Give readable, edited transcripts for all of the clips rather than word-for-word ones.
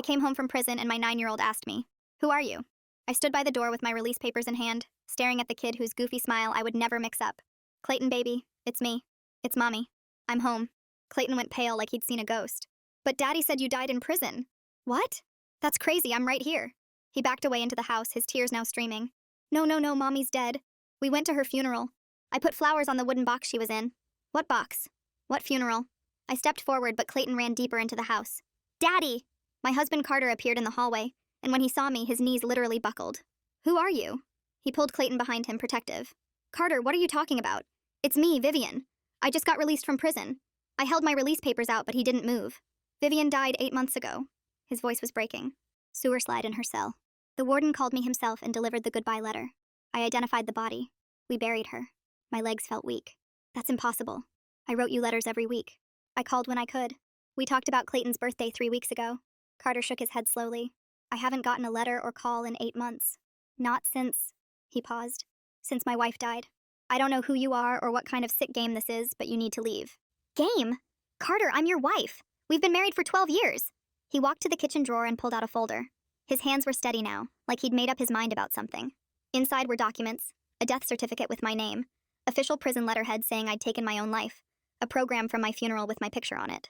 came home from prison and my 9-year-old asked me, "Who are you?" I stood by the door with my release papers in hand, staring at the kid whose goofy smile I would never mix up. "Clayton, baby, it's me. It's Mommy. I'm home." Clayton went pale like he'd seen a ghost. "But Daddy said you died in prison." "What? That's crazy, I'm right here." He backed away into the house, his tears now streaming. No, Mommy's dead. We went to her funeral. I put flowers on the wooden box she was in." "What box? What funeral?" I stepped forward, but Clayton ran deeper into the house. "Daddy!" My husband Carter appeared in the hallway, and when he saw me, his knees literally buckled. "Who are you?" He pulled Clayton behind him, protective. "Carter, what are you talking about? It's me, Vivian. I just got released from prison. I held my release papers out, but he didn't move. Vivian died 8 months ago." His voice was breaking. "Sewer slide in her cell. The warden called me himself and delivered the goodbye letter. I identified the body. We buried her. My legs felt weak. That's impossible. I wrote you letters every week. I called when I could. We talked about Clayton's birthday 3 weeks ago." Carter shook his head slowly. "I haven't gotten a letter or call in 8 months. Not since," he paused, "since my wife died. I don't know who you are or what kind of sick game this is, but you need to leave." "Game? Carter, I'm your wife. We've been married for 12 years. He walked to the kitchen drawer and pulled out a folder. His hands were steady now, like he'd made up his mind about something. Inside were documents, a death certificate with my name, official prison letterhead saying I'd taken my own life, a program from my funeral with my picture on it.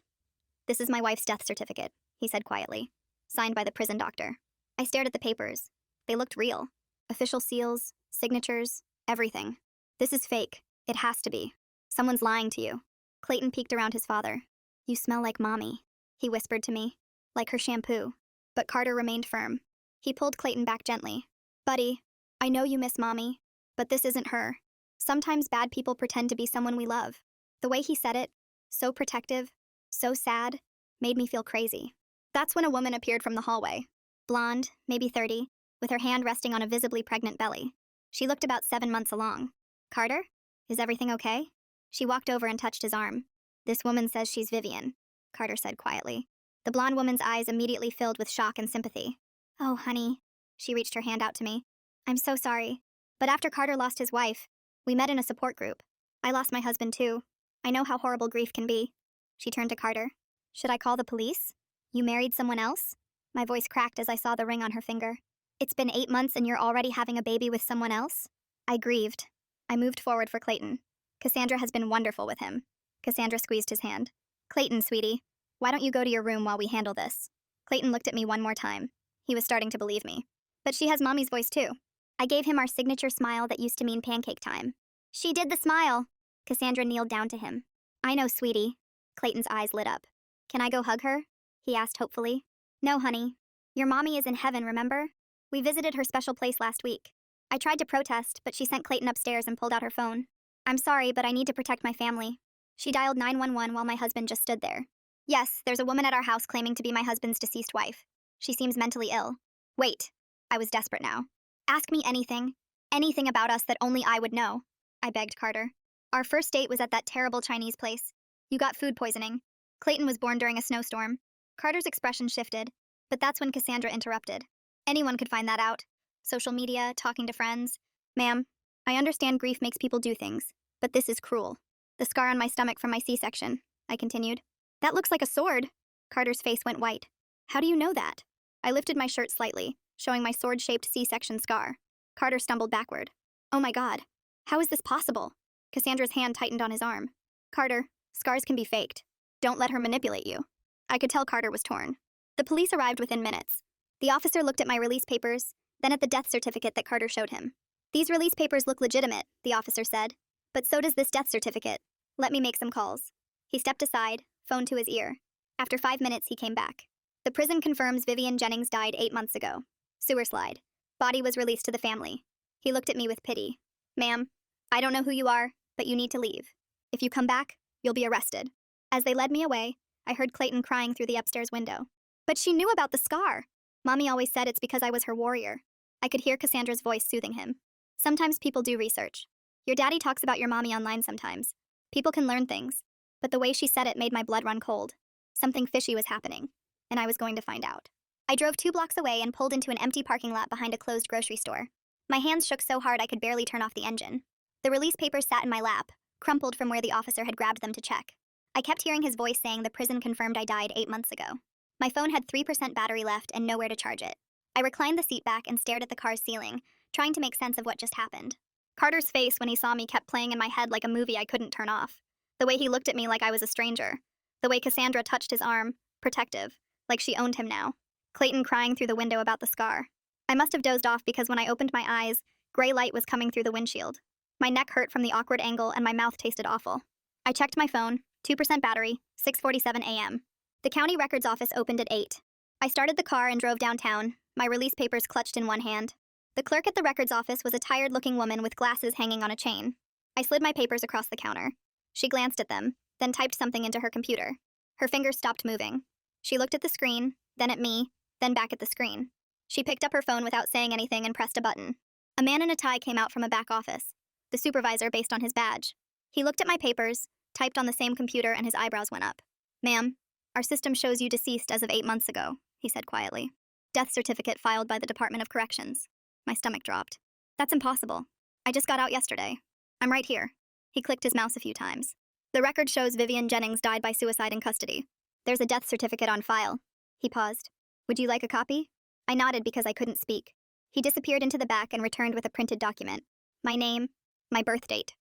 "This is my wife's death certificate," he said quietly, "signed by the prison doctor." I stared at the papers. They looked real. Official seals, signatures, everything. "This is fake. It has to be. Someone's lying to you." Clayton peeked around his father. "You smell like Mommy," he whispered to me, "like her shampoo." But Carter remained firm. He pulled Clayton back gently. "Buddy, I know you miss Mommy, but this isn't her. Sometimes bad people pretend to be someone we love." The way he said it, so protective, so sad, made me feel crazy. That's when a woman appeared from the hallway. Blonde, maybe 30, with her hand resting on a visibly pregnant belly. She looked about 7 months along. "Carter? Is everything okay?" She walked over and touched his arm. "This woman says she's Vivian," Carter said quietly. The blonde woman's eyes immediately filled with shock and sympathy. "Oh, honey." She reached her hand out to me. "I'm so sorry. But after Carter lost his wife, we met in a support group. I lost my husband too. I know how horrible grief can be." She turned to Carter. "Should I call the police? You married someone else?" My voice cracked as I saw the ring on her finger. "It's been 8 months and you're already having a baby with someone else?" I grieved. I moved forward for Clayton. "Cassandra has been wonderful with him." Cassandra squeezed his hand. "Clayton, sweetie, why don't you go to your room while we handle this?" Clayton looked at me one more time. He was starting to believe me. "But she has Mommy's voice too." I gave him our signature smile that used to mean pancake time. "She did the smile." Cassandra kneeled down to him. "I know, sweetie." Clayton's eyes lit up. "Can I go hug her?" he asked hopefully. "No, honey. Your Mommy is in heaven, remember? We visited her special place last week. I tried to protest, but she sent Clayton upstairs and pulled out her phone. I'm sorry, but I need to protect my family." She dialed 911 while my husband just stood there. "Yes, there's a woman at our house claiming to be my husband's deceased wife. She seems mentally ill." "Wait." I was desperate now. "Ask me anything. Anything about us that only I would know," I begged Carter. "Our first date was at that terrible Chinese place. You got food poisoning. Clayton was born during a snowstorm." Carter's expression shifted, but that's when Cassandra interrupted. "Anyone could find that out. Social media, talking to friends. Ma'am, I understand grief makes people do things, but this is cruel. The scar on my stomach from my C-section," I continued. "That looks like a sword." Carter's face went white. "How do you know that?" I lifted my shirt slightly, showing my sword-shaped C-section scar. Carter stumbled backward. "Oh my God. How is this possible?" Cassandra's hand tightened on his arm. "Carter, scars can be faked. Don't let her manipulate you." I could tell Carter was torn. The police arrived within minutes. The officer looked at my release papers, then at the death certificate that Carter showed him. "These release papers look legitimate," the officer said. "But so does this death certificate. Let me make some calls." He stepped aside, phone to his ear. After 5 minutes, he came back. "The prison confirms Vivian Jennings died 8 months ago. Sewer slide. Body was released to the family." He looked at me with pity. "Ma'am, I don't know who you are, but you need to leave. If you come back, you'll be arrested." As they led me away, I heard Clayton crying through the upstairs window. "But she knew about the scar. Mommy always said it's because I was her warrior." I could hear Cassandra's voice soothing him. "Sometimes people do research. Your daddy talks about your mommy online sometimes. People can learn things." But the way she said it made my blood run cold. Something fishy was happening, and I was going to find out. I drove 2 blocks away and pulled into an empty parking lot behind a closed grocery store. My hands shook so hard I could barely turn off the engine. The release papers sat in my lap, crumpled from where the officer had grabbed them to check. I kept hearing his voice saying the prison confirmed I died 8 months ago. My phone had 3% battery left and nowhere to charge it. I reclined the seat back and stared at the car's ceiling, trying to make sense of what just happened. Carter's face when he saw me kept playing in my head like a movie I couldn't turn off. The way he looked at me like I was a stranger. The way Cassandra touched his arm, protective, like she owned him now. Clayton crying through the window about the scar. I must have dozed off because when I opened my eyes, gray light was coming through the windshield. My neck hurt from the awkward angle and my mouth tasted awful. I checked my phone, 2% battery, 6:47 a.m. The county records office opened at 8. I started the car and drove downtown, my release papers clutched in one hand. The clerk at the records office was a tired-looking woman with glasses hanging on a chain. I slid my papers across the counter. She glanced at them, then typed something into her computer. Her fingers stopped moving. She looked at the screen, then at me, then back at the screen. She picked up her phone without saying anything and pressed a button. A man in a tie came out from a back office, the supervisor based on his badge. He looked at my papers, typed on the same computer, and his eyebrows went up. "Ma'am, our system shows you deceased as of 8 months ago," he said quietly. "Death certificate filed by the Department of Corrections." My stomach dropped. "That's impossible. I just got out yesterday. I'm right here." He clicked his mouse a few times. "The record shows Vivian Jennings died by suicide in custody. There's a death certificate on file." He paused. "Would you like a copy?" I nodded because I couldn't speak. He disappeared into the back and returned with a printed document. My name, my birth date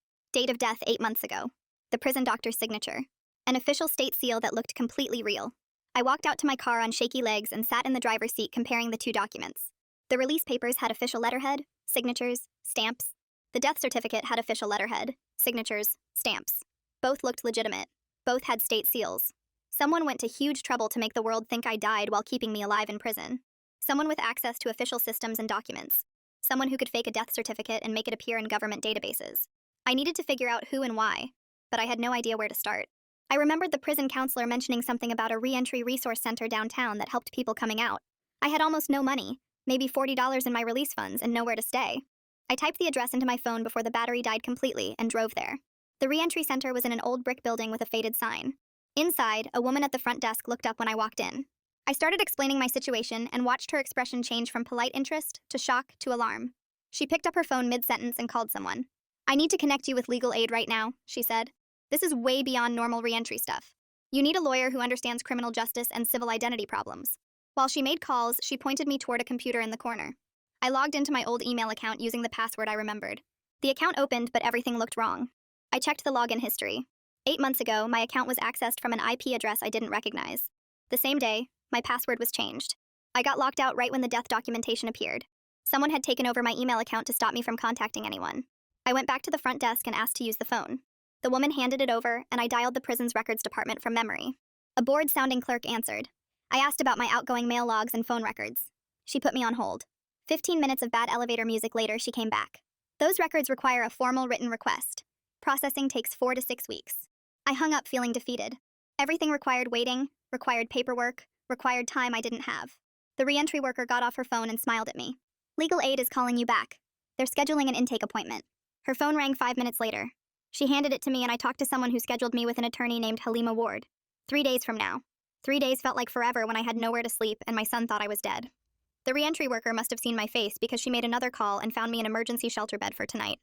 of death 8 months ago, the prison doctor's signature, an official state seal that looked completely real. I walked out to my car on shaky legs and sat in the driver's seat comparing the two documents. The release papers had official letterhead, signatures, stamps. The death certificate had official letterhead, signatures, stamps. Both looked legitimate. Both had state seals. Someone went to huge trouble to make the world think I died while keeping me alive in prison. Someone with access to official systems and documents. Someone who could fake a death certificate and make it appear in government databases. I needed to figure out who and why, but I had no idea where to start. I remembered the prison counselor mentioning something about a re-entry resource center downtown that helped people coming out. I had almost no money, maybe $40 in my release funds, and nowhere to stay. I typed the address into my phone before the battery died completely and drove there. The re-entry center was in an old brick building with a faded sign. Inside, a woman at the front desk looked up when I walked in. I started explaining my situation and watched her expression change from polite interest to shock to alarm. She picked up her phone mid-sentence and called someone. "I need to connect you with legal aid right now," she said. "This is way beyond normal re-entry stuff. You need a lawyer who understands criminal justice and civil identity problems." While she made calls, she pointed me toward a computer in the corner. I logged into my old email account using the password I remembered. The account opened, but everything looked wrong. I checked the login history. 8 months ago, my account was accessed from an IP address I didn't recognize. The same day, my password was changed. I got locked out right when the death documentation appeared. Someone had taken over my email account to stop me from contacting anyone. I went back to the front desk and asked to use the phone. The woman handed it over, and I dialed the prison's records department from memory. A bored-sounding clerk answered. I asked about my outgoing mail logs and phone records. She put me on hold. 15 minutes of bad elevator music later, she came back. "Those records require a formal written request. Processing takes 4 to 6 weeks." I hung up feeling defeated. Everything required waiting, required paperwork, required time I didn't have. The re-entry worker got off her phone and smiled at me. "Legal aid is calling you back. They're scheduling an intake appointment." Her phone rang 5 minutes later. She handed it to me and I talked to someone who scheduled me with an attorney named Halima Ward. 3 days from now. 3 days felt like forever when I had nowhere to sleep and my son thought I was dead. The re-entry worker must have seen my face because she made another call and found me an emergency shelter bed for tonight.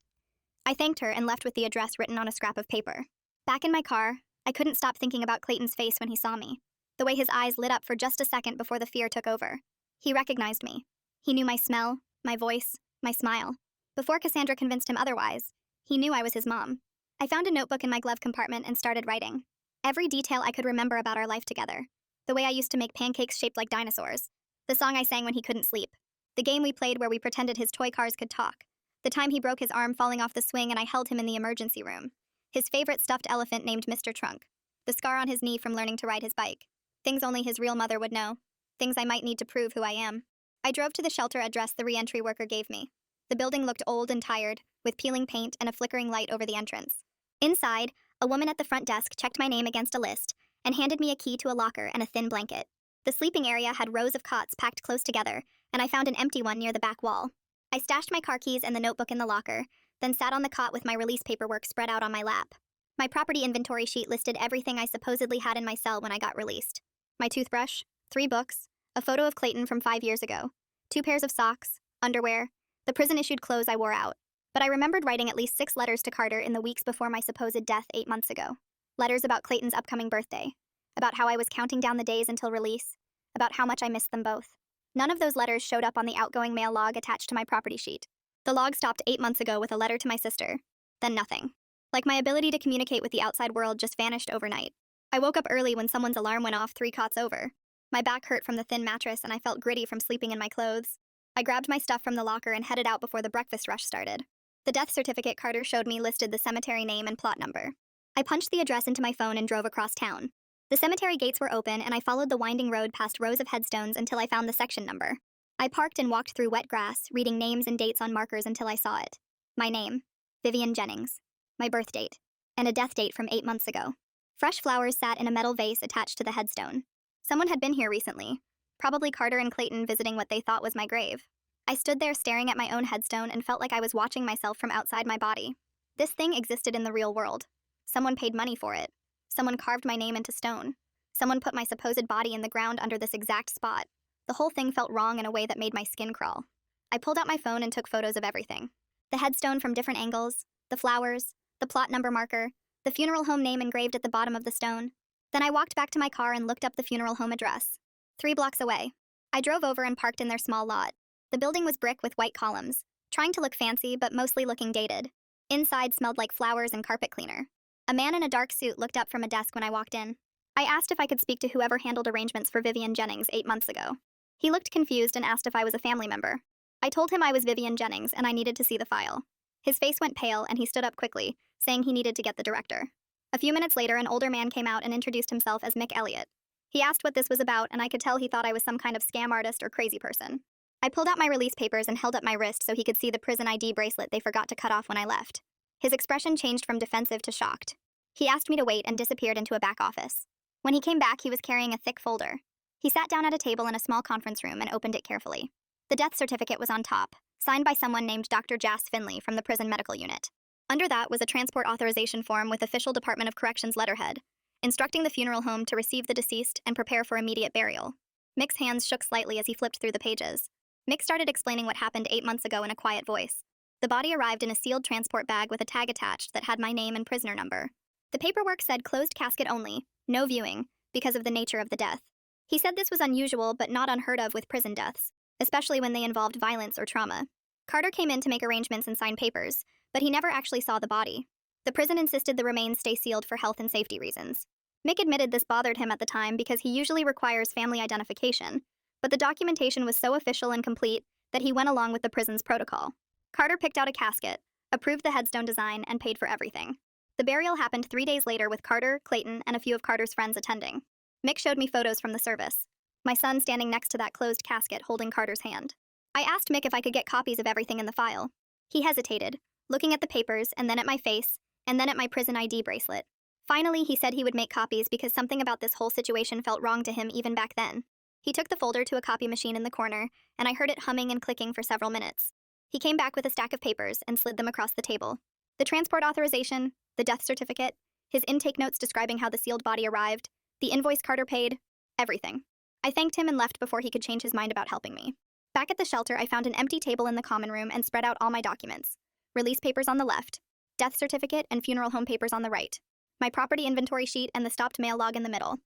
I thanked her and left with the address written on a scrap of paper. Back in my car, I couldn't stop thinking about Clayton's face when he saw me. The way his eyes lit up for just a second before the fear took over. He recognized me. He knew my smell, my voice, my smile. Before Cassandra convinced him otherwise, he knew I was his mom. I found a notebook in my glove compartment and started writing. Every detail I could remember about our life together. The way I used to make pancakes shaped like dinosaurs. The song I sang when he couldn't sleep. The game we played where we pretended his toy cars could talk. The time he broke his arm falling off the swing and I held him in the emergency room. His favorite stuffed elephant named Mr. Trunk. The scar on his knee from learning to ride his bike. Things only his real mother would know. Things I might need to prove who I am. I drove to the shelter address the re-entry worker gave me. The building looked old and tired, with peeling paint and a flickering light over the entrance. Inside, a woman at the front desk checked my name against a list and handed me a key to a locker and a thin blanket. The sleeping area had rows of cots packed close together, and I found an empty one near the back wall. I stashed my car keys and the notebook in the locker, then sat on the cot with my release paperwork spread out on my lap. My property inventory sheet listed everything I supposedly had in my cell when I got released. My toothbrush, 3 books, a photo of Clayton from 5 years ago, 2 pairs of socks, underwear, the prison-issued clothes I wore out. But I remembered writing at least 6 letters to Carter in the weeks before my supposed death 8 months ago. Letters about Clayton's upcoming birthday, about how I was counting down the days until release, about how much I missed them both. None of those letters showed up on the outgoing mail log attached to my property sheet. The log stopped 8 months ago with a letter to my sister. Then nothing. Like my ability to communicate with the outside world just vanished overnight. I woke up early when someone's alarm went off 3 cots over. My back hurt from the thin mattress and I felt gritty from sleeping in my clothes. I grabbed my stuff from the locker and headed out before the breakfast rush started. The death certificate Carter showed me listed the cemetery name and plot number. I punched the address into my phone and drove across town. The cemetery gates were open and I followed the winding road past rows of headstones until I found the section number. I parked and walked through wet grass, reading names and dates on markers until I saw it. My name, Vivian Jennings. My birth date, and a death date from 8 months ago. Fresh flowers sat in a metal vase attached to the headstone. Someone had been here recently, probably Carter and Clayton visiting what they thought was my grave. I stood there staring at my own headstone and felt like I was watching myself from outside my body. This thing existed in the real world. Someone paid money for it. Someone carved my name into stone. Someone put my supposed body in the ground under this exact spot. The whole thing felt wrong in a way that made my skin crawl. I pulled out my phone and took photos of everything. The headstone from different angles, the flowers, the plot number marker, the funeral home name engraved at the bottom of the stone. Then I walked back to my car and looked up the funeral home address. 3 blocks away. I drove over and parked in their small lot. The building was brick with white columns, trying to look fancy but mostly looking dated. Inside smelled like flowers and carpet cleaner. A man in a dark suit looked up from a desk when I walked in. I asked if I could speak to whoever handled arrangements for Vivian Jennings 8 months ago. He looked confused and asked if I was a family member. I told him I was Vivian Jennings and I needed to see the file. His face went pale and he stood up quickly, saying he needed to get the director. A few minutes later, an older man came out and introduced himself as Mick Elliott. He asked what this was about, and I could tell he thought I was some kind of scam artist or crazy person. I pulled out my release papers and held up my wrist so he could see the prison ID bracelet they forgot to cut off when I left. His expression changed from defensive to shocked. He asked me to wait and disappeared into a back office. When he came back, he was carrying a thick folder. He sat down at a table in a small conference room and opened it carefully. The death certificate was on top, signed by someone named Dr. Jas Finley from the prison medical unit. Under that was a transport authorization form with official Department of Corrections letterhead, instructing the funeral home to receive the deceased and prepare for immediate burial. Mick's hands shook slightly as he flipped through the pages. Mick started explaining what happened 8 months ago in a quiet voice. The body arrived in a sealed transport bag with a tag attached that had my name and prisoner number. The paperwork said closed casket only, no viewing, because of the nature of the death. He said this was unusual but not unheard of with prison deaths, especially when they involved violence or trauma. Carter came in to make arrangements and sign papers, but he never actually saw the body. The prison insisted the remains stay sealed for health and safety reasons. Mick admitted this bothered him at the time because he usually requires family identification, but the documentation was so official and complete that he went along with the prison's protocol. Carter picked out a casket, approved the headstone design, and paid for everything. The burial happened 3 days later with Carter, Clayton, and a few of Carter's friends attending. Mick showed me photos from the service. My son standing next to that closed casket holding Carter's hand. I asked Mick if I could get copies of everything in the file. He hesitated, looking at the papers, and then at my face, and then at my prison ID bracelet. Finally, he said he would make copies because something about this whole situation felt wrong to him even back then. He took the folder to a copy machine in the corner, and I heard it humming and clicking for several minutes. He came back with a stack of papers and slid them across the table. The transport authorization, the death certificate, his intake notes describing how the sealed body arrived, the invoice Carter paid, everything. I thanked him and left before he could change his mind about helping me. Back at the shelter, I found an empty table in the common room and spread out all my documents. Release papers on the left, death certificate and funeral home papers on the right, my property inventory sheet and the stopped mail log in the middle.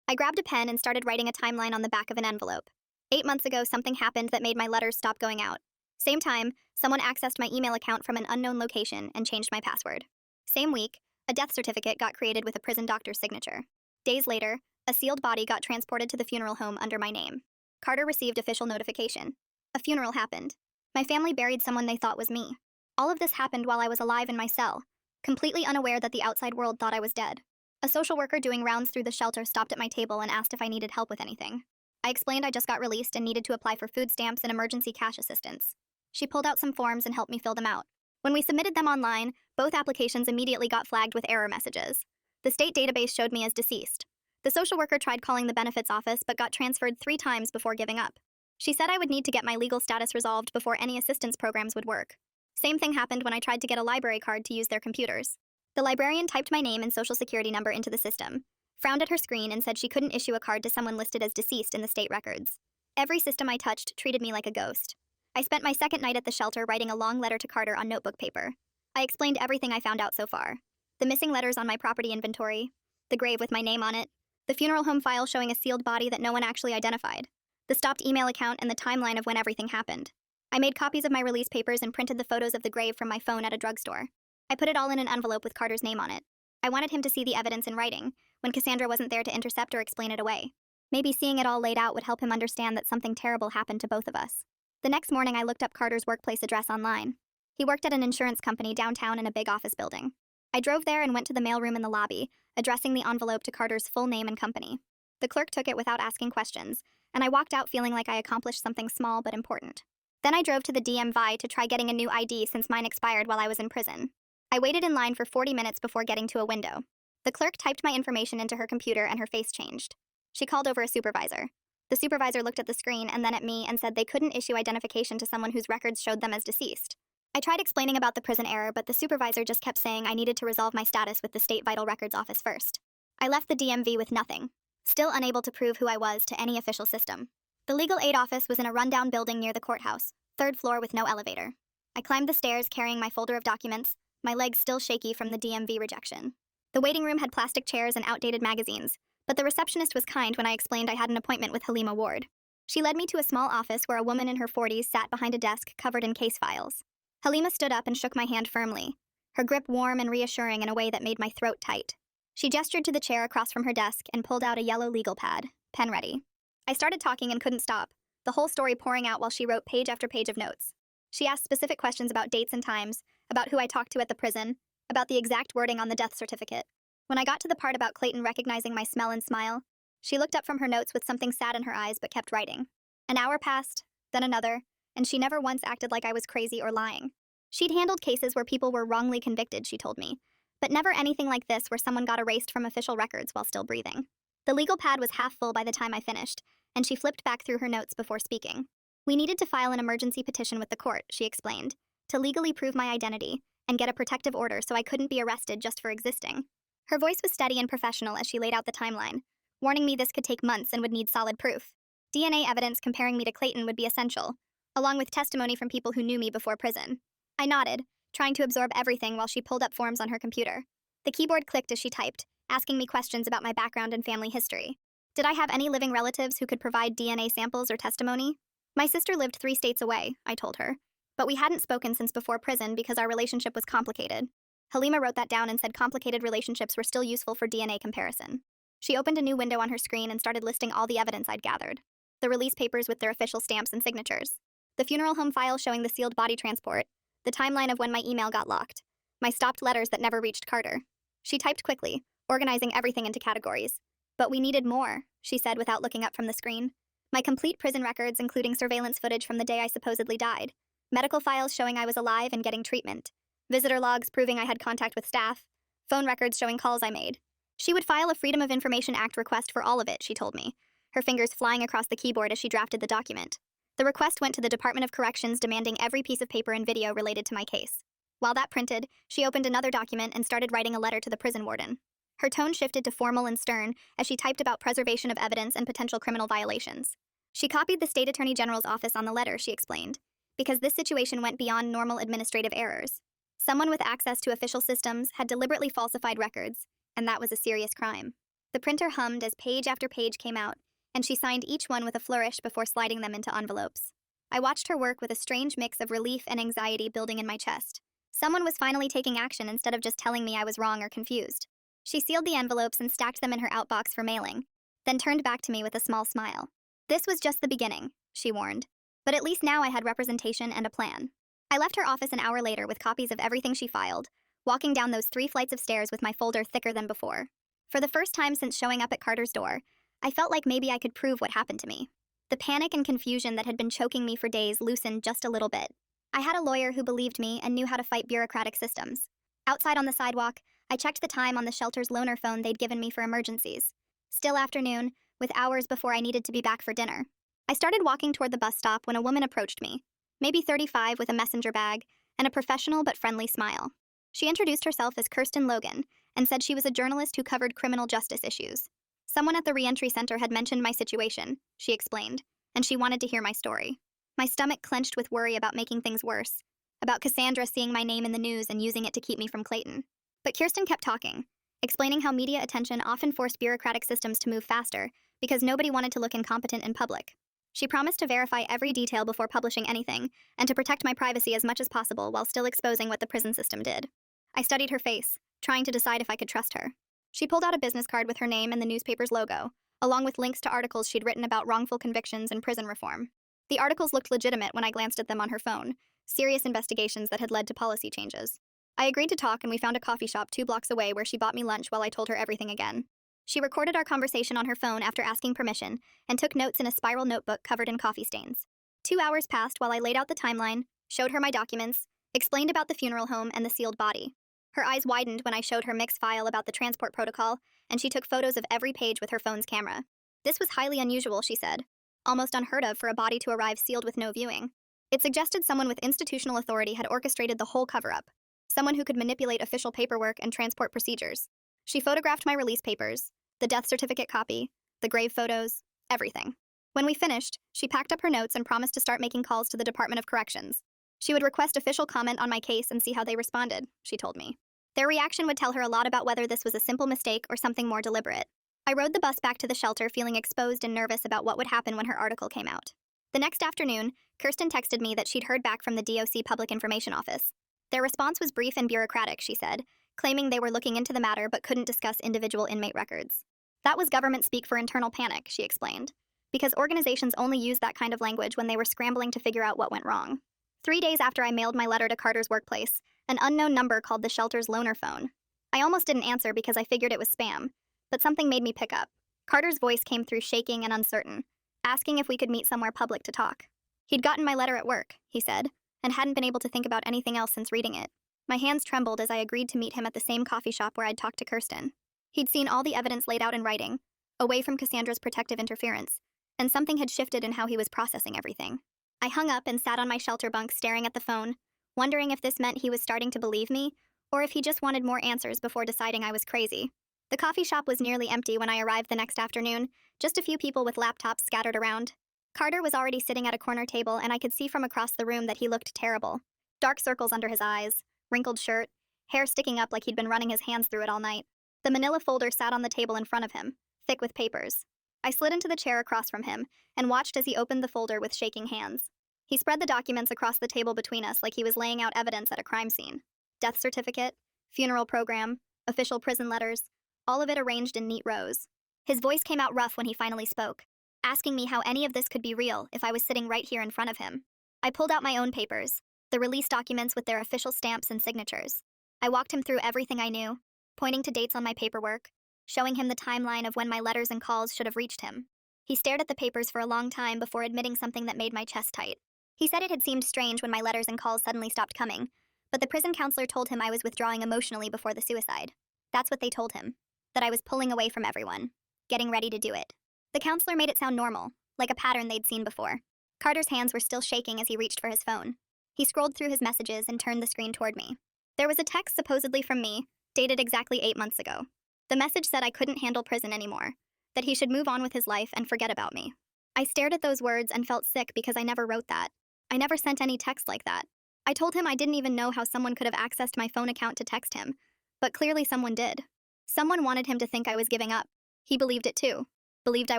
I grabbed a pen and started writing a timeline on the back of an envelope. 8 months ago, something happened that made my letters stop going out. Same time, someone accessed my email account from an unknown location and changed my password. Same week, a death certificate got created with a prison doctor's signature. Days later, a sealed body got transported to the funeral home under my name. Carter received official notification. A funeral happened. My family buried someone they thought was me. All of this happened while I was alive in my cell, completely unaware that the outside world thought I was dead. A social worker doing rounds through the shelter stopped at my table and asked if I needed help with anything. I explained I just got released and needed to apply for food stamps and emergency cash assistance. She pulled out some forms and helped me fill them out. When we submitted them online, both applications immediately got flagged with error messages. The state database showed me as deceased. The social worker tried calling the benefits office but got transferred 3 times before giving up. She said I would need to get my legal status resolved before any assistance programs would work. Same thing happened when I tried to get a library card to use their computers. The librarian typed my name and social security number into the system, frowned at her screen and said she couldn't issue a card to someone listed as deceased in the state records. Every system I touched treated me like a ghost. I spent my second night at the shelter writing a long letter to Carter on notebook paper. I explained everything I found out so far. The missing letters on my property inventory, the grave with my name on it, The funeral home file showing a sealed body that no one actually identified. The stopped email account and the timeline of when everything happened. I made copies of my release papers and printed the photos of the grave from my phone at a drugstore. I put it all in an envelope with Carter's name on it. I wanted him to see the evidence in writing, when Cassandra wasn't there to intercept or explain it away. Maybe seeing it all laid out would help him understand that something terrible happened to both of us. The next morning, I looked up Carter's workplace address online. He worked at an insurance company downtown in a big office building. I drove there and went to the mailroom in the lobby, addressing the envelope to Carter's full name and company. The clerk took it without asking questions, and I walked out feeling like I accomplished something small but important. Then I drove to the DMV to try getting a new ID since mine expired while I was in prison. I waited in line for 40 minutes before getting to a window. The clerk typed my information into her computer and her face changed. She called over a supervisor. The supervisor looked at the screen and then at me and said they couldn't issue identification to someone whose records showed them as deceased. I tried explaining about the prison error, but the supervisor just kept saying I needed to resolve my status with the State Vital Records Office first. I left the DMV with nothing, still unable to prove who I was to any official system. The legal aid office was in a rundown building near the courthouse, 3rd floor with no elevator. I climbed the stairs carrying my folder of documents, my legs still shaky from the DMV rejection. The waiting room had plastic chairs and outdated magazines, but the receptionist was kind when I explained I had an appointment with Halima Ward. She led me to a small office where a woman in her 40s sat behind a desk covered in case files. Halima stood up and shook my hand firmly, her grip warm and reassuring in a way that made my throat tight. She gestured to the chair across from her desk and pulled out a yellow legal pad, pen ready. I started talking and couldn't stop, the whole story pouring out while she wrote page after page of notes. She asked specific questions about dates and times, about who I talked to at the prison, about the exact wording on the death certificate. When I got to the part about Clayton recognizing my smell and smile, she looked up from her notes with something sad in her eyes but kept writing. An hour passed, then another, and she never once acted like I was crazy or lying. She'd handled cases where people were wrongly convicted, she told me, but never anything like this where someone got erased from official records while still breathing. The legal pad was half full by the time I finished, and she flipped back through her notes before speaking. We needed to file an emergency petition with the court, she explained, to legally prove my identity and get a protective order so I couldn't be arrested just for existing. Her voice was steady and professional as she laid out the timeline, warning me this could take months and would need solid proof. DNA evidence comparing me to Clayton would be essential, along with testimony from people who knew me before prison. I nodded, trying to absorb everything while she pulled up forms on her computer. The keyboard clicked as she typed, asking me questions about my background and family history. Did I have any living relatives who could provide DNA samples or testimony? My sister lived 3 states away, I told her, but we hadn't spoken since before prison because our relationship was complicated. Halima wrote that down and said complicated relationships were still useful for DNA comparison. She opened a new window on her screen and started listing all the evidence I'd gathered. The release papers with their official stamps and signatures. The funeral home file showing the sealed body transport. The timeline of when my email got locked. My stopped letters that never reached Carter. She typed quickly, organizing everything into categories. But we needed more, she said without looking up from the screen. My complete prison records, including surveillance footage from the day I supposedly died. Medical files showing I was alive and getting treatment. Visitor logs proving I had contact with staff. Phone records showing calls I made. She would file a Freedom of Information Act request for all of it, she told me, her fingers flying across the keyboard as she drafted the document. The request went to the Department of Corrections demanding every piece of paper and video related to my case. While that printed, she opened another document and started writing a letter to the prison warden. Her tone shifted to formal and stern as she typed about preservation of evidence and potential criminal violations. She copied the State Attorney General's office on the letter, she explained, because this situation went beyond normal administrative errors. Someone with access to official systems had deliberately falsified records, and that was a serious crime. The printer hummed as page after page came out, and she signed each one with a flourish before sliding them into envelopes. I watched her work with a strange mix of relief and anxiety building in my chest. Someone was finally taking action instead of just telling me I was wrong or confused. She sealed the envelopes and stacked them in her outbox for mailing, then turned back to me with a small smile. This was just the beginning, she warned. But at least now I had representation and a plan. I left her office an hour later with copies of everything she filed, walking down those 3 flights of stairs with my folder thicker than before. For the first time since showing up at Carter's door, I felt like maybe I could prove what happened to me. The panic and confusion that had been choking me for days loosened just a little bit. I had a lawyer who believed me and knew how to fight bureaucratic systems. Outside on the sidewalk, I checked the time on the shelter's loaner phone they'd given me for emergencies. Still afternoon, with hours before I needed to be back for dinner. I started walking toward the bus stop when a woman approached me, maybe 35 with a messenger bag and a professional but friendly smile. She introduced herself as Kirsten Logan and said she was a journalist who covered criminal justice issues. Someone at the reentry center had mentioned my situation, she explained, and she wanted to hear my story. My stomach clenched with worry about making things worse, about Cassandra seeing my name in the news and using it to keep me from Clayton. But Kirsten kept talking, explaining how media attention often forced bureaucratic systems to move faster because nobody wanted to look incompetent in public. She promised to verify every detail before publishing anything and to protect my privacy as much as possible while still exposing what the prison system did. I studied her face, trying to decide if I could trust her. She pulled out a business card with her name and the newspaper's logo, along with links to articles she'd written about wrongful convictions and prison reform. The articles looked legitimate when I glanced at them on her phone, serious investigations that had led to policy changes. I agreed to talk and we found a coffee shop 2 blocks away where she bought me lunch while I told her everything again. She recorded our conversation on her phone after asking permission and took notes in a spiral notebook covered in coffee stains. 2 hours passed while I laid out the timeline, showed her my documents, explained about the funeral home and the sealed body. Her eyes widened when I showed her mixed file about the transport protocol, and she took photos of every page with her phone's camera. This was highly unusual, she said. Almost unheard of for a body to arrive sealed with no viewing. It suggested someone with institutional authority had orchestrated the whole cover-up. Someone who could manipulate official paperwork and transport procedures. She photographed my release papers, the death certificate copy, the grave photos, everything. When we finished, she packed up her notes and promised to start making calls to the Department of Corrections. She would request official comment on my case and see how they responded, she told me. Their reaction would tell her a lot about whether this was a simple mistake or something more deliberate. I rode the bus back to the shelter feeling exposed and nervous about what would happen when her article came out. The next afternoon, Kirsten texted me that she'd heard back from the DOC Public Information Office. Their response was brief and bureaucratic, she said, claiming they were looking into the matter but couldn't discuss individual inmate records. That was government speak for internal panic, she explained, because organizations only used that kind of language when they were scrambling to figure out what went wrong. 3 days after I mailed my letter to Carter's workplace, an unknown number called the shelter's loaner phone. I almost didn't answer because I figured it was spam, but something made me pick up. Carter's voice came through shaking and uncertain, asking if we could meet somewhere public to talk. He'd gotten my letter at work, he said, and hadn't been able to think about anything else since reading it. My hands trembled as I agreed to meet him at the same coffee shop where I'd talked to Kirsten. He'd seen all the evidence laid out in writing, away from Cassandra's protective interference, and something had shifted in how he was processing everything. I hung up and sat on my shelter bunk staring at the phone, wondering if this meant he was starting to believe me, or if he just wanted more answers before deciding I was crazy. The coffee shop was nearly empty when I arrived the next afternoon, just a few people with laptops scattered around. Carter was already sitting at a corner table, and I could see from across the room that he looked terrible. Dark circles under his eyes, wrinkled shirt, hair sticking up like he'd been running his hands through it all night. The manila folder sat on the table in front of him, thick with papers. I slid into the chair across from him and watched as he opened the folder with shaking hands. He spread the documents across the table between us like he was laying out evidence at a crime scene. Death certificate, funeral program, official prison letters, all of it arranged in neat rows. His voice came out rough when he finally spoke, asking me how any of this could be real if I was sitting right here in front of him. I pulled out my own papers, the release documents with their official stamps and signatures. I walked him through everything I knew, pointing to dates on my paperwork, showing him the timeline of when my letters and calls should have reached him. He stared at the papers for a long time before admitting something that made my chest tight. He said it had seemed strange when my letters and calls suddenly stopped coming, but the prison counselor told him I was withdrawing emotionally before the suicide. That's what they told him, that I was pulling away from everyone, getting ready to do it. The counselor made it sound normal, like a pattern they'd seen before. Carter's hands were still shaking as he reached for his phone. He scrolled through his messages and turned the screen toward me. There was a text supposedly from me, dated exactly 8 months ago. The message said I couldn't handle prison anymore, that he should move on with his life and forget about me. I stared at those words and felt sick because I never wrote that. I never sent any text like that. I told him I didn't even know how someone could have accessed my phone account to text him, but clearly someone did. Someone wanted him to think I was giving up. He believed it too, believed I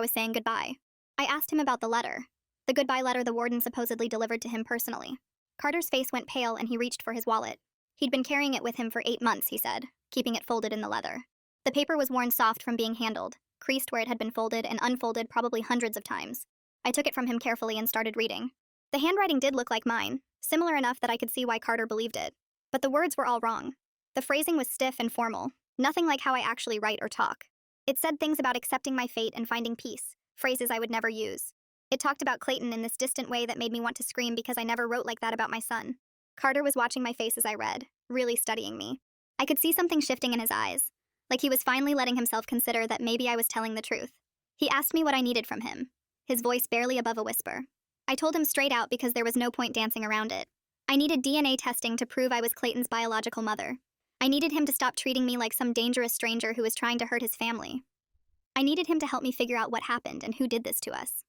was saying goodbye. I asked him about the letter, the goodbye letter the warden supposedly delivered to him personally. Carter's face went pale and he reached for his wallet. He'd been carrying it with him for 8 months, he said, keeping it folded in the leather. The paper was worn soft from being handled, creased where it had been folded and unfolded probably hundreds of times. I took it from him carefully and started reading. The handwriting did look like mine, similar enough that I could see why Carter believed it. But the words were all wrong. The phrasing was stiff and formal, nothing like how I actually write or talk. It said things about accepting my fate and finding peace, phrases I would never use. It talked about Clayton in this distant way that made me want to scream because I never wrote like that about my son. Carter was watching my face as I read, really studying me. I could see something shifting in his eyes, like he was finally letting himself consider that maybe I was telling the truth. He asked me what I needed from him, his voice barely above a whisper. I told him straight out because there was no point dancing around it. I needed DNA testing to prove I was Clayton's biological mother. I needed him to stop treating me like some dangerous stranger who was trying to hurt his family. I needed him to help me figure out what happened and who did this to us.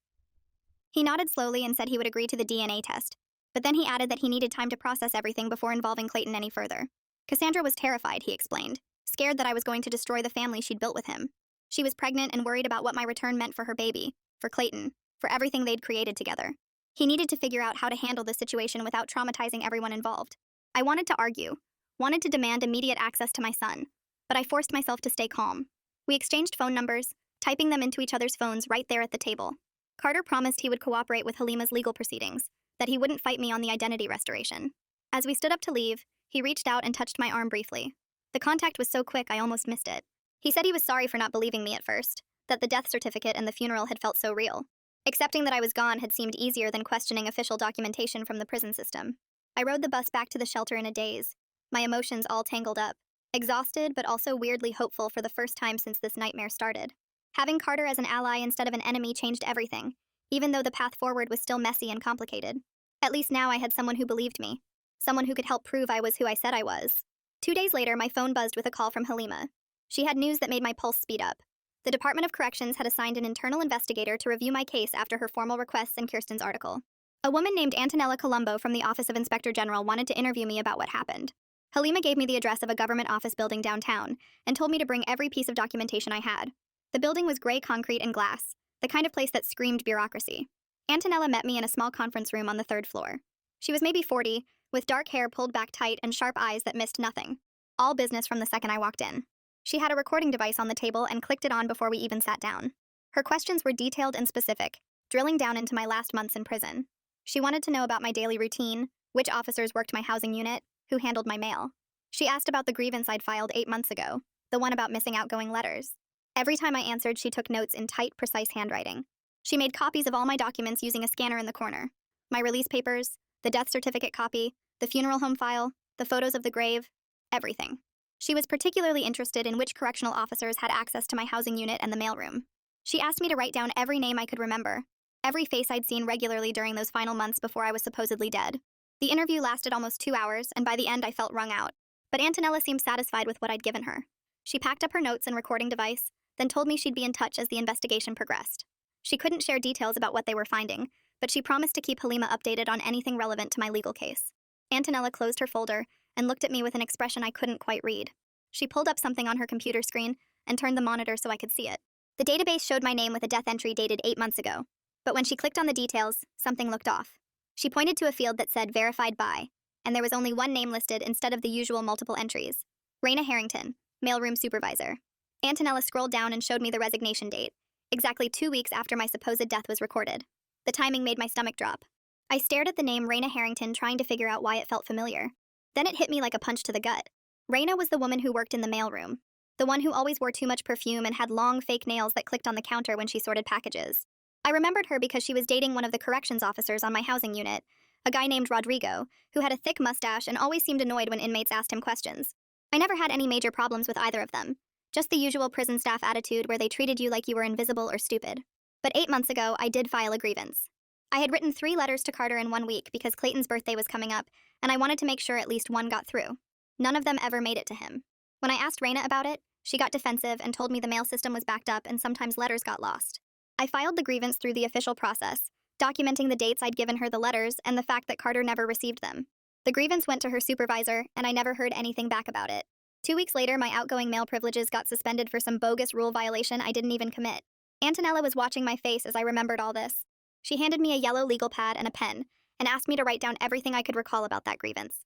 He nodded slowly and said he would agree to the DNA test, but then he added that he needed time to process everything before involving Clayton any further. Cassandra was terrified, he explained, scared that I was going to destroy the family she'd built with him. She was pregnant and worried about what my return meant for her baby, for Clayton, for everything they'd created together. He needed to figure out how to handle the situation without traumatizing everyone involved. I wanted to argue, wanted to demand immediate access to my son, but I forced myself to stay calm. We exchanged phone numbers, typing them into each other's phones right there at the table. Carter promised he would cooperate with Halima's legal proceedings, that he wouldn't fight me on the identity restoration. As we stood up to leave, he reached out and touched my arm briefly. The contact was so quick I almost missed it. He said he was sorry for not believing me at first, that the death certificate and the funeral had felt so real. Accepting that I was gone had seemed easier than questioning official documentation from the prison system. I rode the bus back to the shelter in a daze, my emotions all tangled up, exhausted but also weirdly hopeful for the first time since this nightmare started. Having Carter as an ally instead of an enemy changed everything, even though the path forward was still messy and complicated. At least now I had someone who believed me, someone who could help prove I was who I said I was. 2 days later, my phone buzzed with a call from Halima. She had news that made my pulse speed up. The Department of Corrections had assigned an internal investigator to review my case after her formal requests and Kirsten's article. A woman named Antonella Colombo from the Office of Inspector General wanted to interview me about what happened. Halima gave me the address of a government office building downtown and told me to bring every piece of documentation I had. The building was gray concrete and glass, the kind of place that screamed bureaucracy. Antonella met me in a small conference room on the 3rd floor. She was maybe 40, with dark hair pulled back tight and sharp eyes that missed nothing. All business from the second I walked in. She had a recording device on the table and clicked it on before we even sat down. Her questions were detailed and specific, drilling down into my last months in prison. She wanted to know about my daily routine, which officers worked my housing unit, who handled my mail. She asked about the grievance I'd filed 8 months ago, the one about missing outgoing letters. Every time I answered, she took notes in tight, precise handwriting. She made copies of all my documents using a scanner in the corner. My release papers, the death certificate copy, the funeral home file, the photos of the grave, everything. She was particularly interested in which correctional officers had access to my housing unit and the mailroom. She asked me to write down every name I could remember, every face I'd seen regularly during those final months before I was supposedly dead. The interview lasted almost 2 hours, and by the end I felt wrung out. But Antonella seemed satisfied with what I'd given her. She packed up her notes and recording device, then told me she'd be in touch as the investigation progressed. She couldn't share details about what they were finding, but she promised to keep Halima updated on anything relevant to my legal case. Antonella closed her folder and looked at me with an expression I couldn't quite read. She pulled up something on her computer screen and turned the monitor so I could see it. The database showed my name with a death entry dated 8 months ago, but when she clicked on the details, something looked off. She pointed to a field that said verified by, and there was only one name listed instead of the usual multiple entries. Raina Harrington, mailroom supervisor. Antonella scrolled down and showed me the resignation date, exactly 2 weeks after my supposed death was recorded. The timing made my stomach drop. I stared at the name Raina Harrington, trying to figure out why it felt familiar. Then it hit me like a punch to the gut. Raina was the woman who worked in the mailroom, the one who always wore too much perfume and had long fake nails that clicked on the counter when she sorted packages. I remembered her because she was dating one of the corrections officers on my housing unit, a guy named Rodrigo, who had a thick mustache and always seemed annoyed when inmates asked him questions. I never had any major problems with either of them, just the usual prison staff attitude where they treated you like you were invisible or stupid. But 8 months ago, I did file a grievance. I had written 3 letters to Carter in 1 week because Clayton's birthday was coming up, and I wanted to make sure at least one got through. None of them ever made it to him. When I asked Raina about it, she got defensive and told me the mail system was backed up and sometimes letters got lost. I filed the grievance through the official process, documenting the dates I'd given her the letters and the fact that Carter never received them. The grievance went to her supervisor, and I never heard anything back about it. 2 weeks later, my outgoing mail privileges got suspended for some bogus rule violation I didn't even commit. Antonella was watching my face as I remembered all this. She handed me a yellow legal pad and a pen, and asked me to write down everything I could recall about that grievance.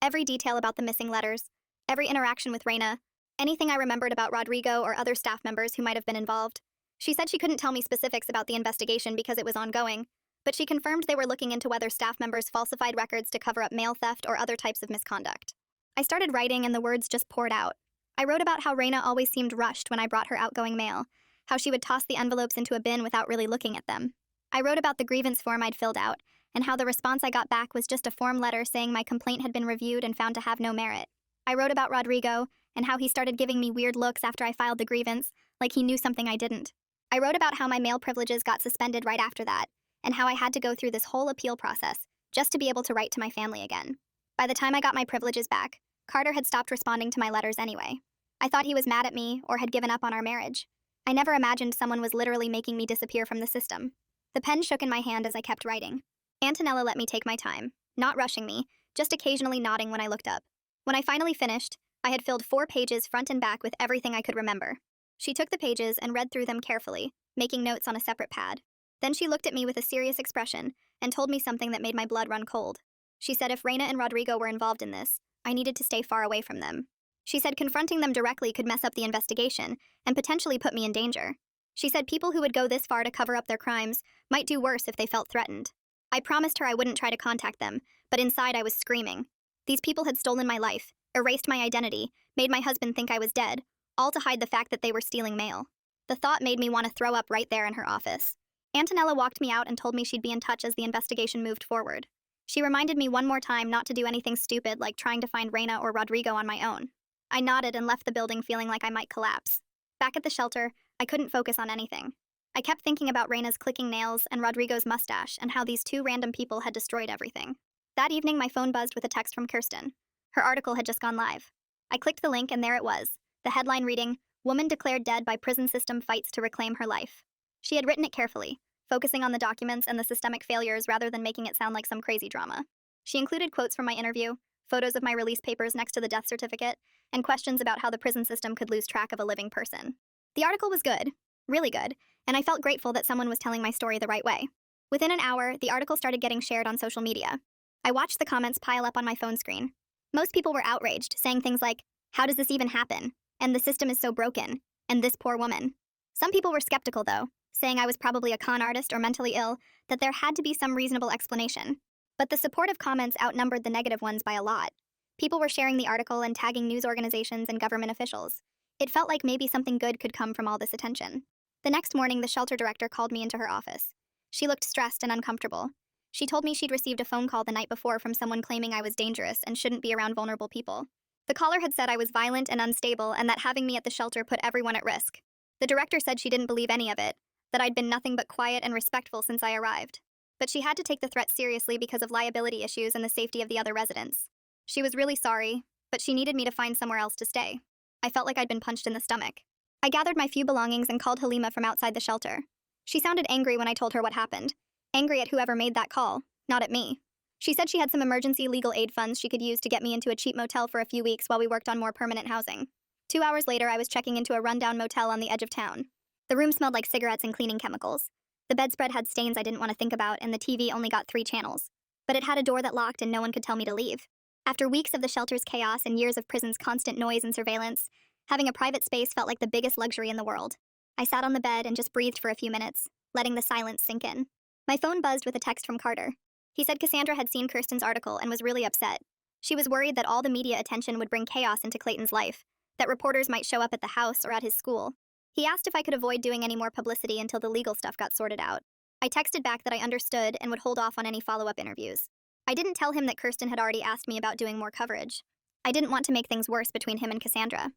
Every detail about the missing letters, every interaction with Raina, anything I remembered about Rodrigo or other staff members who might have been involved. She said she couldn't tell me specifics about the investigation because it was ongoing, but she confirmed they were looking into whether staff members falsified records to cover up mail theft or other types of misconduct. I started writing and the words just poured out. I wrote about how Raina always seemed rushed when I brought her outgoing mail, how she would toss the envelopes into a bin without really looking at them. I wrote about the grievance form I'd filled out, and how the response I got back was just a form letter saying my complaint had been reviewed and found to have no merit. I wrote about Rodrigo, and how he started giving me weird looks after I filed the grievance, like he knew something I didn't. I wrote about how my mail privileges got suspended right after that, and how I had to go through this whole appeal process just to be able to write to my family again. By the time I got my privileges back, Carter had stopped responding to my letters anyway. I thought he was mad at me or had given up on our marriage. I never imagined someone was literally making me disappear from the system. The pen shook in my hand as I kept writing. Antonella let me take my time, not rushing me, just occasionally nodding when I looked up. When I finally finished, I had filled 4 pages front and back with everything I could remember. She took the pages and read through them carefully, making notes on a separate pad. Then she looked at me with a serious expression and told me something that made my blood run cold. She said if Reina and Rodrigo were involved in this, I needed to stay far away from them. She said confronting them directly could mess up the investigation and potentially put me in danger. She said people who would go this far to cover up their crimes might do worse if they felt threatened. I promised her I wouldn't try to contact them, but inside I was screaming. These people had stolen my life, erased my identity, made my husband think I was dead, all to hide the fact that they were stealing mail. The thought made me want to throw up right there in her office. Antonella walked me out and told me she'd be in touch as the investigation moved forward. She reminded me one more time not to do anything stupid like trying to find Reina or Rodrigo on my own. I nodded and left the building feeling like I might collapse. Back at the shelter, I couldn't focus on anything. I kept thinking about Reina's clicking nails and Rodrigo's mustache and how these 2 random people had destroyed everything. That evening, my phone buzzed with a text from Kirsten. Her article had just gone live. I clicked the link and there it was, the headline reading, "Woman declared dead by prison system fights to reclaim her life." She had written it carefully, focusing on the documents and the systemic failures rather than making it sound like some crazy drama. She included quotes from my interview, photos of my release papers next to the death certificate, and questions about how the prison system could lose track of a living person. The article was good, really good, and I felt grateful that someone was telling my story the right way. Within an hour, the article started getting shared on social media. I watched the comments pile up on my phone screen. Most people were outraged, saying things like, "How does this even happen?" And "the system is so broken," and "this poor woman." Some people were skeptical, though, saying I was probably a con artist or mentally ill, that there had to be some reasonable explanation. But the supportive comments outnumbered the negative ones by a lot. People were sharing the article and tagging news organizations and government officials. It felt like maybe something good could come from all this attention. The next morning, the shelter director called me into her office. She looked stressed and uncomfortable. She told me she'd received a phone call the night before from someone claiming I was dangerous and shouldn't be around vulnerable people. The caller had said I was violent and unstable and that having me at the shelter put everyone at risk. The director said she didn't believe any of it, that I'd been nothing but quiet and respectful since I arrived. But she had to take the threat seriously because of liability issues and the safety of the other residents. She was really sorry, but she needed me to find somewhere else to stay. I felt like I'd been punched in the stomach. I gathered my few belongings and called Halima from outside the shelter. She sounded angry when I told her what happened. Angry at whoever made that call, not at me. She said she had some emergency legal aid funds she could use to get me into a cheap motel for a few weeks while we worked on more permanent housing. 2 hours later, I was checking into a rundown motel on the edge of town. The room smelled like cigarettes and cleaning chemicals. The bedspread had stains I didn't want to think about, and the TV only got 3 channels. But it had a door that locked and no one could tell me to leave. After weeks of the shelter's chaos and years of prison's constant noise and surveillance, having a private space felt like the biggest luxury in the world. I sat on the bed and just breathed for a few minutes, letting the silence sink in. My phone buzzed with a text from Carter. He said Cassandra had seen Kirsten's article and was really upset. She was worried that all the media attention would bring chaos into Clayton's life, that reporters might show up at the house or at his school. He asked if I could avoid doing any more publicity until the legal stuff got sorted out. I texted back that I understood and would hold off on any follow-up interviews. I didn't tell him that Kirsten had already asked me about doing more coverage. I didn't want to make things worse between him and Cassandra.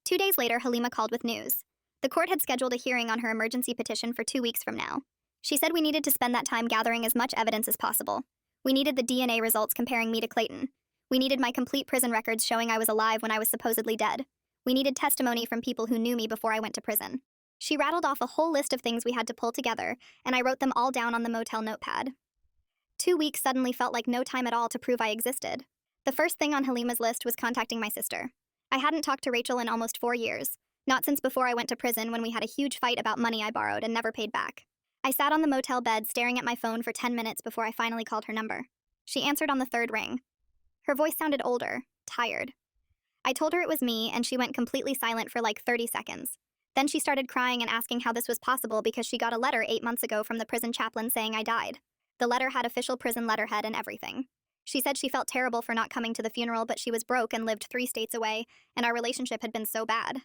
2 days later, Halima called with news. The court had scheduled a hearing on her emergency petition for 2 weeks from now. She said we needed to spend that time gathering as much evidence as possible. We needed the DNA results comparing me to Clayton. We needed my complete prison records showing I was alive when I was supposedly dead. We needed testimony from people who knew me before I went to prison. She rattled off a whole list of things we had to pull together, and I wrote them all down on the motel notepad. 2 weeks suddenly felt like no time at all to prove I existed. The first thing on Halima's list was contacting my sister. I hadn't talked to Rachel in almost 4 years, not since before I went to prison when we had a huge fight about money I borrowed and never paid back. I sat on the motel bed staring at my phone for 10 minutes before I finally called her number. She answered on the 3rd ring. Her voice sounded older, tired. I told her it was me, and she went completely silent for like 30 seconds. Then she started crying and asking how this was possible because she got a letter 8 months ago from the prison chaplain saying I died. The letter had official prison letterhead and everything. She said she felt terrible for not coming to the funeral, but she was broke and lived 3 states away, and our relationship had been so bad.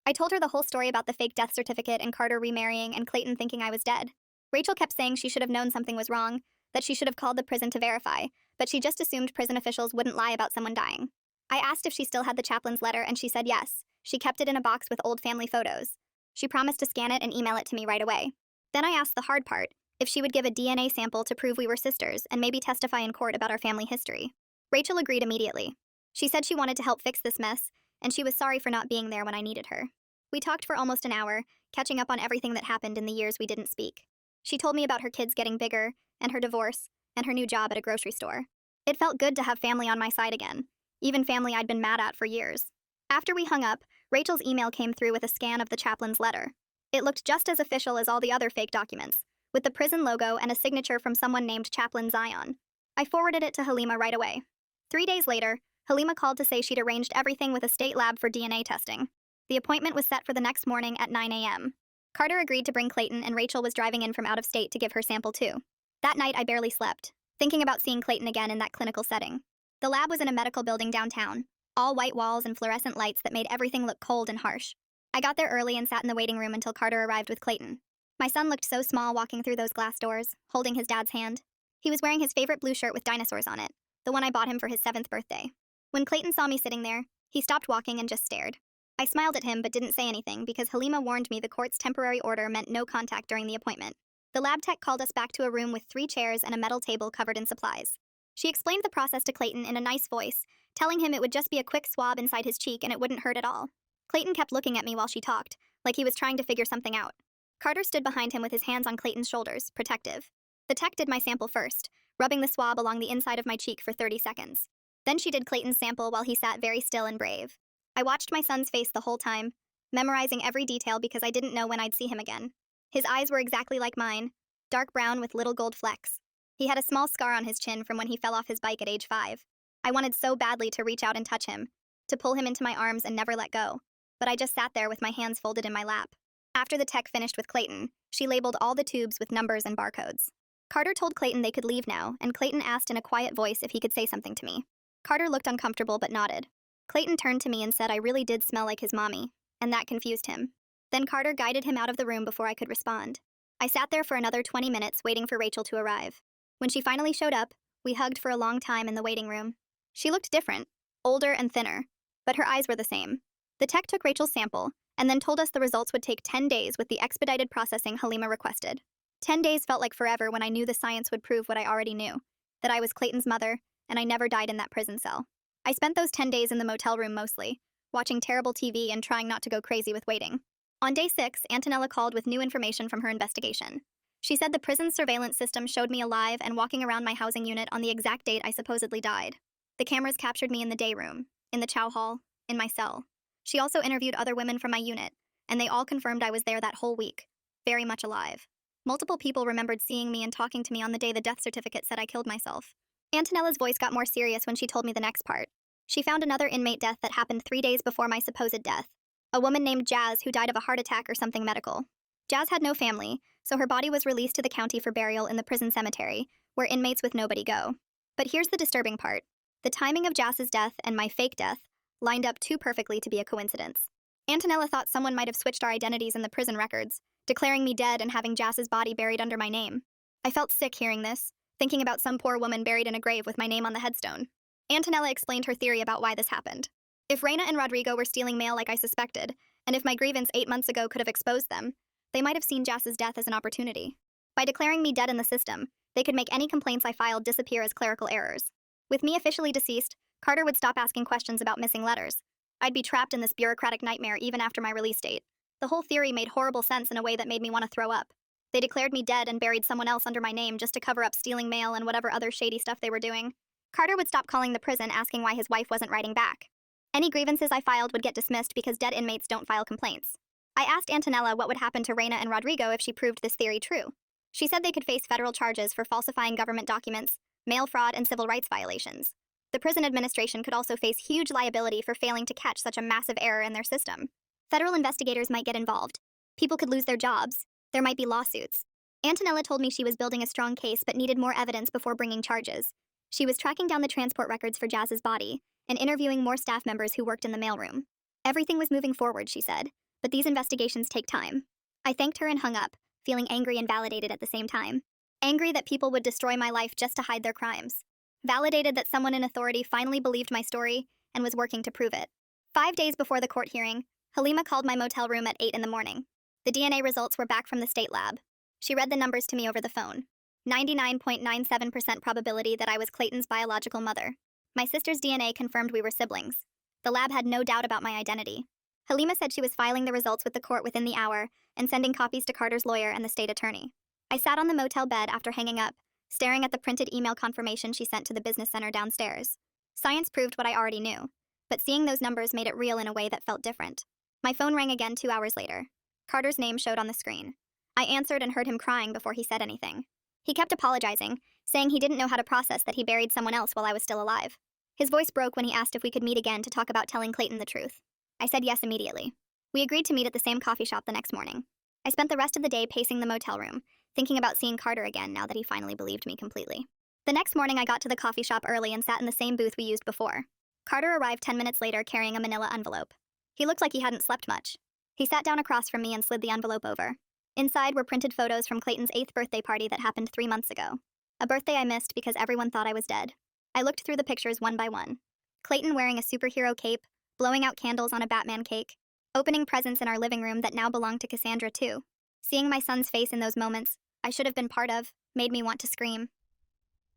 I told her the whole story about the fake death certificate and Carter remarrying and Clayton thinking I was dead. Rachel kept saying she should have known something was wrong, that she should have called the prison to verify, but she just assumed prison officials wouldn't lie about someone dying. I asked if she still had the chaplain's letter, and she said yes. She kept it in a box with old family photos. She promised to scan it and email it to me right away. Then I asked the hard part, if she would give a DNA sample to prove we were sisters and maybe testify in court about our family history. Rachel agreed immediately. She said she wanted to help fix this mess, and she was sorry for not being there when I needed her. We talked for almost an hour, catching up on everything that happened in the years we didn't speak. She told me about her kids getting bigger, and her divorce, and her new job at a grocery store. It felt good to have family on my side again, even family I'd been mad at for years. After we hung up, Rachel's email came through with a scan of the chaplain's letter. It looked just as official as all the other fake documents, with the prison logo and a signature from someone named Chaplain Zion. I forwarded it to Halima right away. 3 days later, Halima called to say she'd arranged everything with a state lab for DNA testing. The appointment was set for the next morning at 9 a.m. Carter agreed to bring Clayton, and Rachel was driving in from out of state to give her sample too. That night, I barely slept, thinking about seeing Clayton again in that clinical setting. The lab was in a medical building downtown, all white walls and fluorescent lights that made everything look cold and harsh. I got there early and sat in the waiting room until Carter arrived with Clayton. My son looked so small walking through those glass doors, holding his dad's hand. He was wearing his favorite blue shirt with dinosaurs on it, the one I bought him for his 7th birthday. When Clayton saw me sitting there, he stopped walking and just stared. I smiled at him but didn't say anything because Halima warned me the court's temporary order meant no contact during the appointment. The lab tech called us back to a room with 3 chairs and a metal table covered in supplies. She explained the process to Clayton in a nice voice, telling him it would just be a quick swab inside his cheek and it wouldn't hurt at all. Clayton kept looking at me while she talked, like he was trying to figure something out. Carter stood behind him with his hands on Clayton's shoulders, protective. The tech did my sample first, rubbing the swab along the inside of my cheek for 30 seconds. Then she did Clayton's sample while he sat very still and brave. I watched my son's face the whole time, memorizing every detail because I didn't know when I'd see him again. His eyes were exactly like mine, dark brown with little gold flecks. He had a small scar on his chin from when he fell off his bike at age 5. I wanted so badly to reach out and touch him, to pull him into my arms and never let go. But I just sat there with my hands folded in my lap. After the tech finished with Clayton, she labeled all the tubes with numbers and barcodes. Carter told Clayton they could leave now, and Clayton asked in a quiet voice if he could say something to me. Carter looked uncomfortable but nodded. Clayton turned to me and said I really did smell like his mommy, and that confused him. Then Carter guided him out of the room before I could respond. I sat there for another 20 minutes waiting for Rachel to arrive. When she finally showed up, we hugged for a long time in the waiting room. She looked different, older and thinner, but her eyes were the same. The tech took Rachel's sample, and then told us the results would take 10 days with the expedited processing Halima requested. 10 days felt like forever when I knew the science would prove what I already knew, that I was Clayton's mother, and I never died in that prison cell. I spent those 10 days in the motel room mostly, watching terrible TV and trying not to go crazy with waiting. On day 6, Antonella called with new information from her investigation. She said the prison's surveillance system showed me alive and walking around my housing unit on the exact date I supposedly died. The cameras captured me in the day room, in the chow hall, in my cell. She also interviewed other women from my unit, and they all confirmed I was there that whole week, very much alive. Multiple people remembered seeing me and talking to me on the day the death certificate said I killed myself. Antonella's voice got more serious when she told me the next part. She found another inmate death that happened 3 days before my supposed death. A woman named Jazz who died of a heart attack or something medical. Jazz had no family, so her body was released to the county for burial in the prison cemetery, where inmates with nobody go. But here's the disturbing part. The timing of Jazz's death and my fake death lined up too perfectly to be a coincidence. Antonella thought someone might have switched our identities in the prison records, declaring me dead and having Jazz's body buried under my name. I felt sick hearing this, thinking about some poor woman buried in a grave with my name on the headstone. Antonella explained her theory about why this happened. If Reina and Rodrigo were stealing mail like I suspected, and if my grievance 8 months ago could have exposed them, they might have seen Jazz's death as an opportunity. By declaring me dead in the system, they could make any complaints I filed disappear as clerical errors. With me officially deceased, Carter would stop asking questions about missing letters. I'd be trapped in this bureaucratic nightmare even after my release date. The whole theory made horrible sense in a way that made me want to throw up. They declared me dead and buried someone else under my name just to cover up stealing mail and whatever other shady stuff they were doing. Carter would stop calling the prison asking why his wife wasn't writing back. Any grievances I filed would get dismissed because dead inmates don't file complaints. I asked Antonella what would happen to Reina and Rodrigo if she proved this theory true. She said they could face federal charges for falsifying government documents, mail fraud, and civil rights violations. The prison administration could also face huge liability for failing to catch such a massive error in their system. Federal investigators might get involved. People could lose their jobs. There might be lawsuits. Antonella told me she was building a strong case but needed more evidence before bringing charges. She was tracking down the transport records for Jazz's body and interviewing more staff members who worked in the mailroom. Everything was moving forward, she said, but these investigations take time. I thanked her and hung up, feeling angry and validated at the same time. Angry that people would destroy my life just to hide their crimes. Validated that someone in authority finally believed my story and was working to prove it. 5 days before the court hearing, Halima called my motel room at 8 in the morning. The DNA results were back from the state lab. She read the numbers to me over the phone. 99.97% probability that I was Clayton's biological mother. My sister's DNA confirmed we were siblings. The lab had no doubt about my identity. Halima said she was filing the results with the court within the hour and sending copies to Carter's lawyer and the state attorney. I sat on the motel bed after hanging up, staring at the printed email confirmation she sent to the business center downstairs. Science proved what I already knew, but seeing those numbers made it real in a way that felt different. My phone rang again 2 hours later. Carter's name showed on the screen. I answered and heard him crying before he said anything. He kept apologizing, saying he didn't know how to process that he buried someone else while I was still alive. His voice broke when he asked if we could meet again to talk about telling Clayton the truth. I said yes immediately. We agreed to meet at the same coffee shop the next morning. I spent the rest of the day pacing the motel room, thinking about seeing Carter again now that he finally believed me completely. The next morning I got to the coffee shop early and sat in the same booth we used before. Carter arrived 10 minutes later carrying a manila envelope. He looked like he hadn't slept much. He sat down across from me and slid the envelope over. Inside were printed photos from Clayton's 8th birthday party that happened 3 months ago. A birthday I missed because everyone thought I was dead. I looked through the pictures one by one. Clayton wearing a superhero cape, blowing out candles on a Batman cake, opening presents in our living room that now belonged to Cassandra too. Seeing my son's face in those moments, I should have been part of, made me want to scream.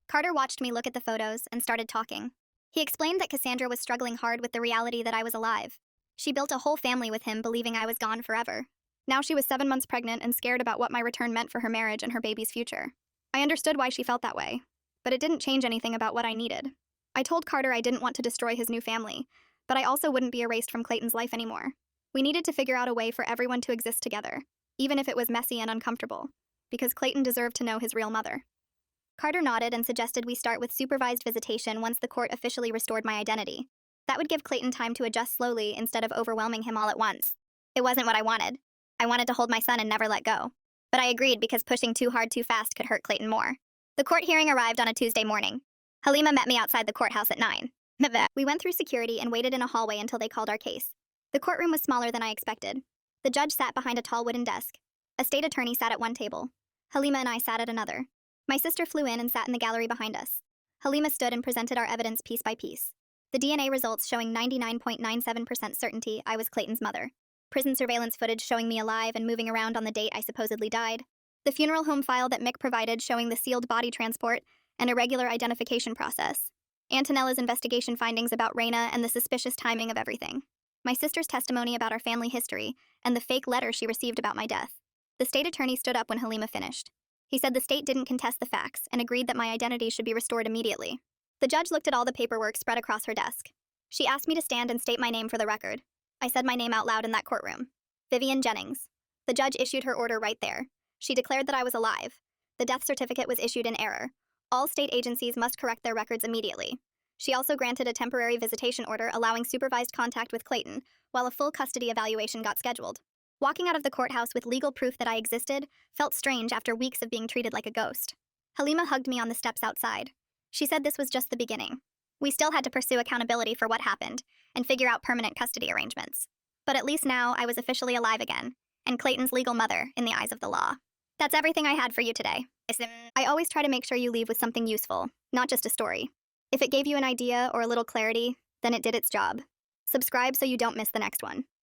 Carter watched me look at the photos and started talking. He explained that Cassandra was struggling hard with the reality that I was alive. She built a whole family with him, believing I was gone forever. Now she was 7 months pregnant and scared about what my return meant for her marriage and her baby's future. I understood why she felt that way, but it didn't change anything about what I needed. I told Carter I didn't want to destroy his new family, but I also wouldn't be erased from Clayton's life anymore. We needed to figure out a way for everyone to exist together, even if it was messy and uncomfortable, because Clayton deserved to know his real mother. Carter nodded and suggested we start with supervised visitation once the court officially restored my identity. That would give Clayton time to adjust slowly instead of overwhelming him all at once. It wasn't what I wanted. I wanted to hold my son and never let go. But I agreed because pushing too hard too fast could hurt Clayton more. The court hearing arrived on a Tuesday morning. Halima met me outside the courthouse at 9. We went through security and waited in a hallway until they called our case. The courtroom was smaller than I expected. The judge sat behind a tall wooden desk. A state attorney sat at one table. Halima and I sat at another. My sister flew in and sat in the gallery behind us. Halima stood and presented our evidence piece by piece. The DNA results showing 99.97% certainty I was Clayton's mother. Prison surveillance footage showing me alive and moving around on the date I supposedly died. The funeral home file that Mick provided showing the sealed body transport and irregular identification process. Antonella's investigation findings about Reina and the suspicious timing of everything. My sister's testimony about our family history and the fake letter she received about my death. The state attorney stood up when Halima finished. He said the state didn't contest the facts and agreed that my identity should be restored immediately. The judge looked at all the paperwork spread across her desk. She asked me to stand and state my name for the record. I said my name out loud in that courtroom. Vivian Jennings. The judge issued her order right there. She declared that I was alive. The death certificate was issued in error. All state agencies must correct their records immediately. She also granted a temporary visitation order allowing supervised contact with Clayton, while a full custody evaluation got scheduled. Walking out of the courthouse with legal proof that I existed felt strange after weeks of being treated like a ghost. Halima hugged me on the steps outside. She said this was just the beginning. We still had to pursue accountability for what happened and figure out permanent custody arrangements. But at least now I was officially alive again, and Clayton's legal mother in the eyes of the law. That's everything I had for you today. I always try to make sure you leave with something useful, not just a story. If it gave you an idea or a little clarity, then it did its job. Subscribe so you don't miss the next one.